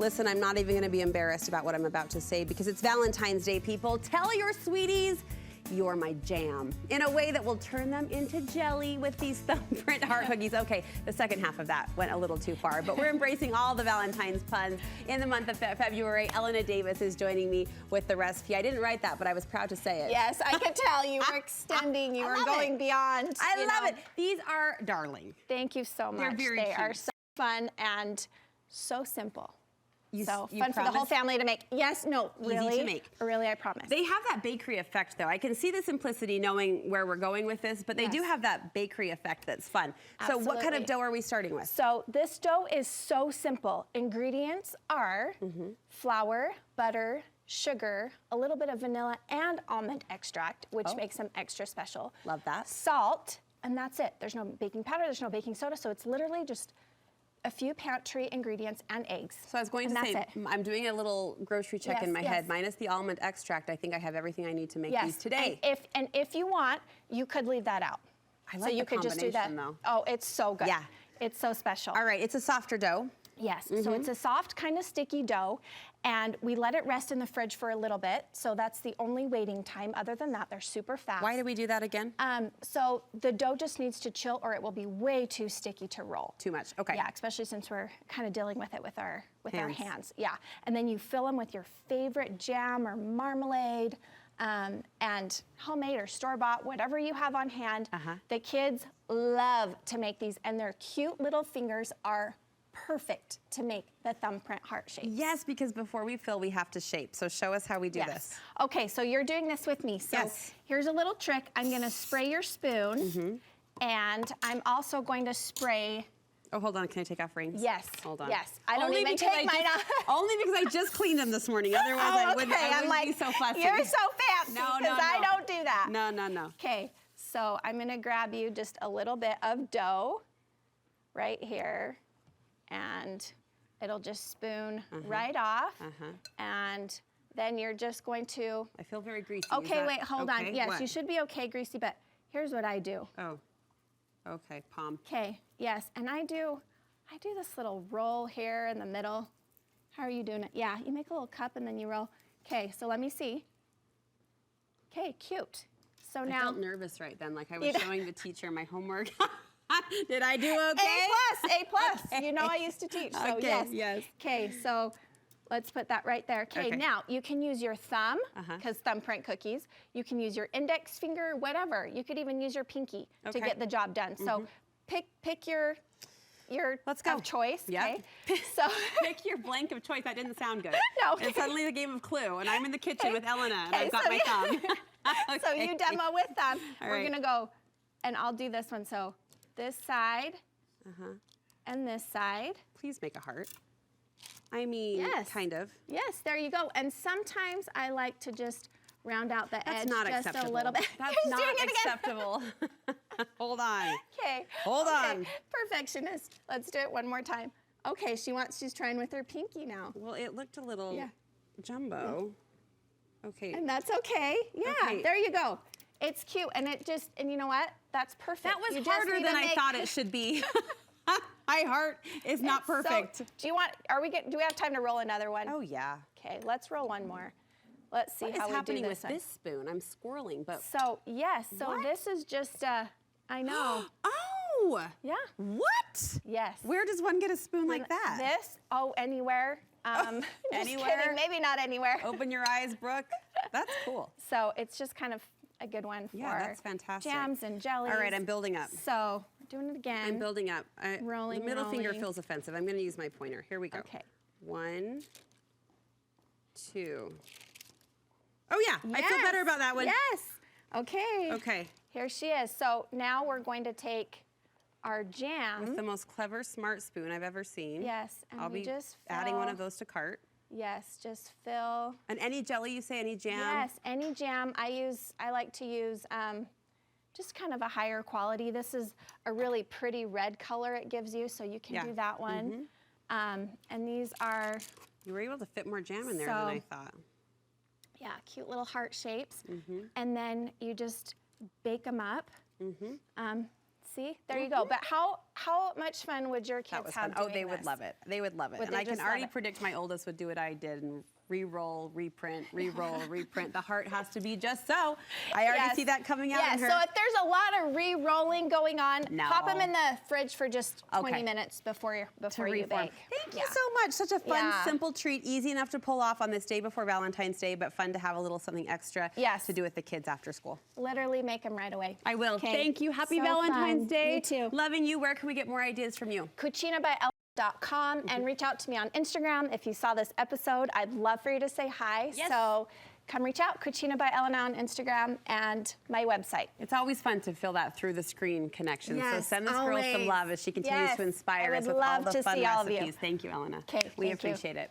Listen, I'm not even gonna be embarrassed about what I'm about to say because it's Valentine's Day, people. Tell your sweeties you're my jam in a way that will turn them into jelly with these thumbprint heart cookies. Okay, the second half of that went a little too far, but we're embracing all the Valentine's puns in the month of February. Elena Davis is joining me with the recipe. I didn't write that, but I was proud to say it. Yes, I could tell you were extending, you were going beyond. I love it. These are darling. Thank you so much. They're very cute. They are so fun and so simple. You fun promise? for the whole family to make. Yes, no, really. Easy to make. Really, I promise. They have that bakery effect, though. I can see the simplicity knowing where we're going with this, but they do have that bakery effect that's fun. Absolutely. So what kind of dough are we starting with? So this dough is so simple. Ingredients are flour, butter, sugar, a little bit of vanilla and almond extract, which makes them extra special. Love that. Salt, and that's it. There's no baking powder, there's no baking soda, so it's literally just a few pantry ingredients and eggs. So I was going to say, I'm doing a little grocery check in my head. Minus the almond extract, I think I have everything I need to make these today. And if you want, you could leave that out. I like the combination, though. Oh, it's so good. Yeah. It's so special. All right, it's a softer dough. Yes, so it's a soft, kind of sticky dough, and we let it rest in the fridge for a little bit, so that's the only waiting time. Other than that, they're super fast. Why do we do that again? So the dough just needs to chill or it will be way too sticky to roll. Too much, okay. Yeah, especially since we're kind of dealing with it with our hands. Yeah, and then you fill them with your favorite jam or marmalade, and homemade or store-bought, whatever you have on hand. The kids love to make these, and their cute little fingers are perfect to make the thumbprint heart shape. Yes, because before we fill, we have to shape. So show us how we do this. Okay, so you're doing this with me. So here's a little trick. I'm gonna spray your spoon, and I'm also going to spray. Oh, hold on, can I take off rings? Yes. Hold on. Yes, I don't even take mine off. Only because I just cleaned them this morning. Otherwise, I wouldn't be so fussy. You're so fancy, because I don't do that. No, no, no. Okay, so I'm gonna grab you just a little bit of dough right here, and it'll just spoon right off, and then you're just going to... I feel very greasy. Okay, wait, hold on. Yes, you should be okay, greasy, but here's what I do. Oh, okay, palm. Okay, yes, and I do this little roll here in the middle. How are you doing it? Yeah, you make a little cup and then you roll. Okay, so let me see. Okay, cute. So now... I felt nervous right then, like I was showing the teacher my homework. Did I do okay? A plus. Okay. You know I used to teach, so yes. Okay, so let's put that right there. Okay, now you can use your thumb, because thumbprint cookies. You can use your index finger, whatever. You could even use your pinky to get the job done. So pick your of choice. Okay? So pick your blank of choice. That didn't sound good. No. It's suddenly the game of Clue, and I'm in the kitchen with Elena, and I've got my thumb. So you demo with thumb. We're gonna go, and I'll do this one. So this side and this side. Please make a heart. I mean, kind of. Yes, there you go. And sometimes I like to just round out the edge just a little bit. That's not acceptable. Hold on. Okay. Hold on. Perfectionist. Let's do it one more time. Okay, she's trying with her pinky now. Well, it looked a little jumbo. Okay. And that's okay. Yeah, there you go. It's cute, and and you know what? That's perfect. That was harder than I thought it should be. My heart is not perfect. So, do we have time to roll another one? Oh yeah. Okay, let's roll one more. Let's see how we do this. What is happening with this spoon? I'm swirling, but. So yes, this is just I know. Oh. Yeah. What? Yes. Where does one get a spoon like that? This? Oh, anywhere. Just anywhere? Kidding. Maybe not anywhere. Open your eyes, Brooke. That's cool. So it's just kind of a good one for that's fantastic. Jams and jellies. All right, I'm building up. So we're doing it again. I'm building up. Rolling, the middle finger feels offensive. I'm going to use my pointer. Here we go. Okay. 1, 2. Oh yeah, I feel better about that one. Yes. Okay. Okay. Here she is. So now we're going to take our jam. With the most clever, smart spoon I've ever seen. Yes, and I'll be adding one of those to cart. Yes, just fill. And any jelly, you say, any jam? Yes, any jam. I like to use just kind of a higher quality. This is a really pretty red color it gives you, so you can do that one. And these are... You were able to fit more jam in there than I thought. Yeah, cute little heart shapes. And then you just bake them up. See, there you go. But how how much fun would your kids That was have fun. Oh, doing they would this? love it. They would love it. Would And they I can just love already it? predict my oldest would do what I did and re-roll, reprint, re-roll, reprint. The heart has to be just so. I already see that coming out in her. So if there's a lot of re-rolling going on, No. pop them in the fridge for just 20 Okay. minutes before you reform. bake. Thank you so much. Such a fun, Yeah. simple treat, easy enough to pull off on this day before Valentine's Day, but fun to have a little something extra to do with the kids after school. Literally make them right away. I will. Okay. Thank you. Happy So Valentine's fun. Day. You too. Loving you. Where can we get more ideas from you? cucinabyelena.com and reach out to me on Instagram. If you saw this episode, I'd love for you to say hi. Yes. So come reach out, Cucina by Elena on Instagram and my website. It's always fun to feel that through the screen connection. So Yes, send this girl some always. love as she continues Yes. to inspire I us would with all love the to fun see all of you. recipes. Thank you, Elena. Okay, We thank you. appreciate it.